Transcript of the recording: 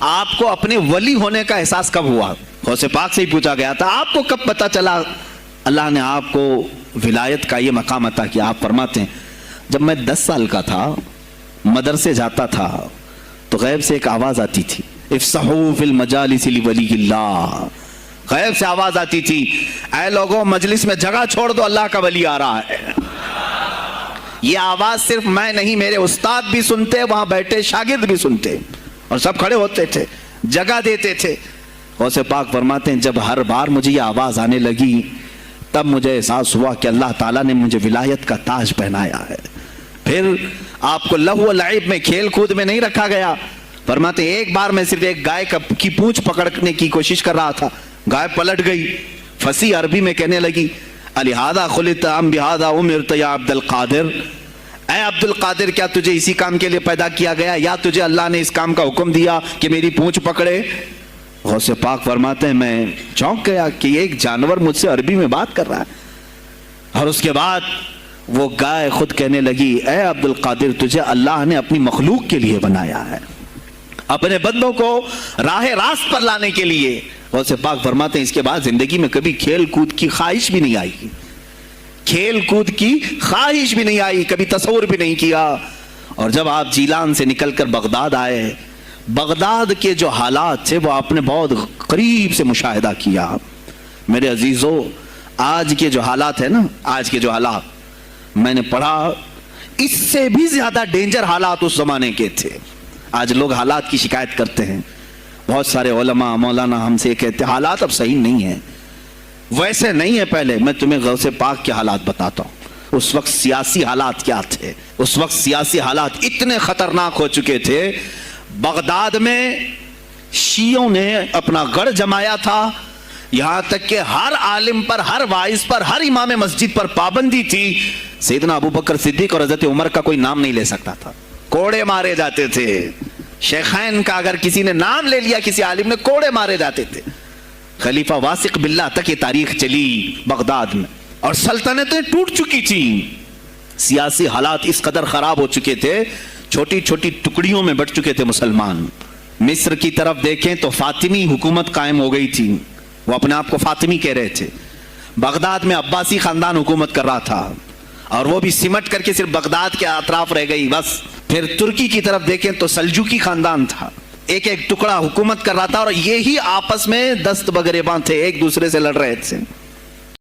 آپ کو اپنے ولی ہونے کا احساس کب ہوا؟ غوث پاک سے ہی پوچھا گیا تھا آپ کو کب پتا چلا اللہ نے آپ کو ولایت کا یہ مقام عطا کیا؟ آپ فرماتے ہیں جب میں 10 سال کا تھا، مدرسے جاتا تھا تو غیب سے ایک آواز آتی تھی، افصحوا فی المجالس لولی اللہ. غیب سے آواز آتی تھی اے لوگوں مجلس میں جگہ چھوڑ دو، اللہ کا ولی آ رہا ہے. یہ آواز صرف میں نہیں، میرے استاد بھی سنتے، وہاں بیٹھے شاگرد بھی سنتے، اور سب کھڑے ہوتے تھے، جگہ دیتے تھے. غوث پاک فرماتے ہیں جب ہر بار مجھے یہ آواز آنے لگی تب مجھے احساس ہوا کہ اللہ تعالیٰ نے مجھے ولایت کا تاج پہنایا ہے. پھر آپ کو لہو و لعب میں، کھیل کود میں نہیں رکھا گیا. فرماتے ہیں ایک بار میں صرف ایک گائے کی پونچھ پکڑنے کی کوشش کر رہا تھا، گائے پلٹ گئی، فصیح عربی میں کہنے لگی الہذا خلقت ام بہذا امرت یا عبد القادر، اے عبد القادر کیا تجھے اسی کام کے لیے پیدا کیا گیا یا تجھے اللہ نے اس کام کا حکم دیا کہ میری پونچھ پکڑے؟ غوث پاک فرماتے ہیں میں چونک گیا کہ ایک جانور مجھ سے عربی میں بات کر رہا ہے. اور اس کے بعد وہ گائے خود کہنے لگی اے عبد القادر تجھے اللہ نے اپنی مخلوق کے لیے بنایا ہے، اپنے بندوں کو راہ راست پر لانے کے لیے. غوث پاک فرماتے ہیں اس کے بعد زندگی میں کبھی کھیل کود کی خواہش بھی نہیں آئی، کھیل کود کی خواہش بھی نہیں آئی، کبھی تصور بھی نہیں کیا. اور جب آپ جیلان سے نکل کر بغداد آئے، بغداد کے جو حالات تھے وہ آپ نے بہت قریب سے مشاہدہ کیا. میرے عزیزو آج کے جو حالات ہیں نا، آج کے جو حالات میں نے پڑھا اس سے بھی زیادہ ڈینجر حالات اس زمانے کے تھے. آج لوگ حالات کی شکایت کرتے ہیں، بہت سارے علماء مولانا ہم سے کہتے ہیں حالات اب صحیح نہیں ہیں، ویسے نہیں ہے پہلے. میں تمہیں غوث پاک کے حالات بتاتا ہوں. اس وقت سیاسی حالات کیا تھے؟ اس وقت سیاسی حالات اتنے خطرناک ہو چکے تھے. بغداد میں شیعوں نے اپنا گڑھ جمایا تھا، یہاں تک کہ ہر عالم پر، ہر وائز پر، ہر امام مسجد پر پابندی تھی. سیدنا ابو بکر صدیق اور حضرت عمر کا کوئی نام نہیں لے سکتا تھا، کوڑے مارے جاتے تھے. شیخین کا اگر کسی نے نام لے لیا کسی عالم نے، کوڑے مارے جاتے تھے. خلیفہ واثق باللہ تک یہ تاریخ چلی بغداد میں، اور سلطنتیں ٹوٹ چکی تھی. سیاسی حالات اس قدر خراب ہو چکے تھے، چھوٹی چھوٹی ٹکڑیوں میں بٹ چکے تھے مسلمان. مصر کی طرف دیکھیں تو فاطمی حکومت قائم ہو گئی تھی، وہ اپنے آپ کو فاطمی کہہ رہے تھے. بغداد میں عباسی خاندان حکومت کر رہا تھا، اور وہ بھی سمٹ کر کے صرف بغداد کے اطراف رہ گئی بس. پھر ترکی کی طرف دیکھیں تو سلجوکی خاندان تھا، ایک ایک ٹکڑا حکومت کر رہا تھا، اور یہی آپس میں دست بگریباں تھے، ایک دوسرے سے لڑ رہے تھے.